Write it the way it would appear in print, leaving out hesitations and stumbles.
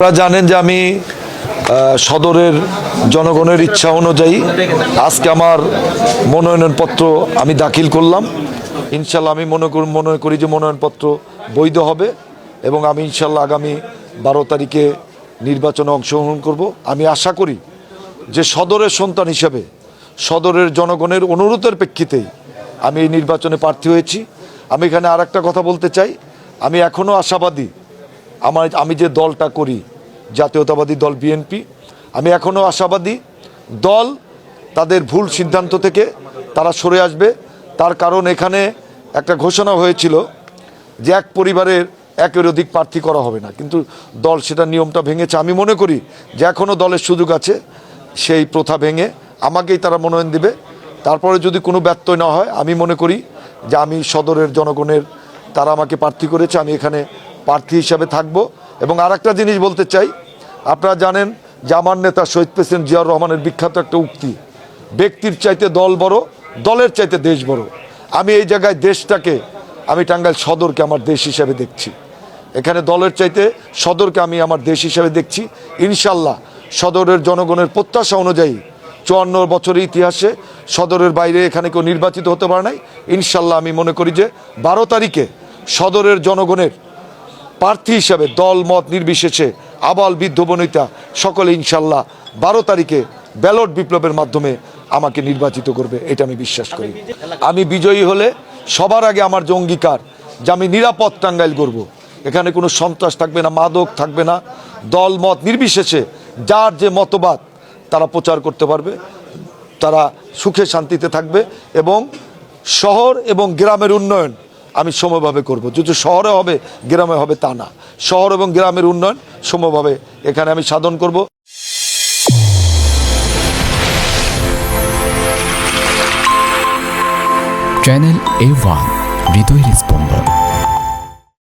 আপনারা জানেন যে আমি সদরের জনগণের ইচ্ছা অনুযায়ী আজকে আমার মনোনয়নপত্র আমি দাখিল করলাম। ইনশাল্লাহ আমি মনে করি যে মনোনয়নপত্র বৈধ হবে এবং আমি ইনশাল্লাহ আগামী 12 তারিখে নির্বাচনে অংশগ্রহণ করব। আমি আশা করি যে সদরের সন্তান হিসেবে সদরের জনগণের অনুরোধের প্রেক্ষিতেই আমি এই নির্বাচনে প্রার্থী হয়েছি। আমি এখানে আর একটা কথা বলতে চাই, আমি এখনও আশাবাদী আমি যে দলটা করি জাতীয়তাবাদী দল বিএনপি, আমি এখনও আশাবাদী দল তাদের ভুল সিদ্ধান্ত থেকে তারা সরে আসবে। তার কারণ এখানে একটা ঘোষণা হয়েছিল যে এক পরিবারের একের অধিক প্রার্থী করা হবে না, কিন্তু দল সেটা নিয়মটা ভেঙেছে। আমি মনে করি যে এখনও দলের সুযোগ আছে সেই প্রথা ভেঙে আমাকেই তারা মনোনয়ন দেবে। তারপরে যদি কোনো ব্যত্যয় না হয়, আমি মনে করি যে আমি সদরের জনগণের তারা আমাকে প্রার্থী করেছে, আমি এখানে প্রার্থী হিসাবে থাকব। এবং আর একটা জিনিস বলতে চাই, আপনারা জানেন যে আমার নেতা শহীদ প্রেসিডেন্ট জিয়াউর রহমানের বিখ্যাত একটা উক্তি, ব্যক্তির চাইতে দল বড়, দলের চাইতে দেশ বড়। আমি এই জায়গায় দেশটাকে, আমি টাঙ্গাইল সদরকে আমার দেশ হিসাবে দেখছি। এখানে দলের চাইতে সদরকে আমি আমার দেশ হিসাবে দেখছি। ইনশাল্লাহ সদরের জনগণের প্রত্যাশা অনুযায়ী 54 বছরের ইতিহাসে সদরের বাইরে এখানে কেউ নির্বাচিত হতে পারে নাই। ইনশাল্লাহ আমি মনে করি যে 12 তারিখে সদরের জনগণের প্রার্থী হিসাবে দল মত নির্বিশেষে আবাল বৃদ্ধ বনিতা সকলে ইনশাল্লাহ 12 তারিখে ব্যালট বিপ্লবের মাধ্যমে আমাকে নির্বাচিত করবে, এটা আমি বিশ্বাস করি। আমি বিজয়ী হলে সবার আগে আমার যে অঙ্গীকার যে আমি নিরাপদ টাঙ্গাইল করব। এখানে কোনো সন্ত্রাস থাকবে না, মাদক থাকবে না, দল মত নির্বিশেষে যার যে মতবাদ তারা প্রচার করতে পারবে, তারা সুখে শান্তিতে থাকবে। এবং শহর এবং গ্রামের উন্নয়ন আমি সমভাবে করব। যদি শহরে হবে গ্রামে হবে তা না, শহর এবং গ্রামের উন্নয়ন সমভাবে এখানে আমি সাধন করব। চ্যানেল A1 হৃদয়ের স্পন্দন।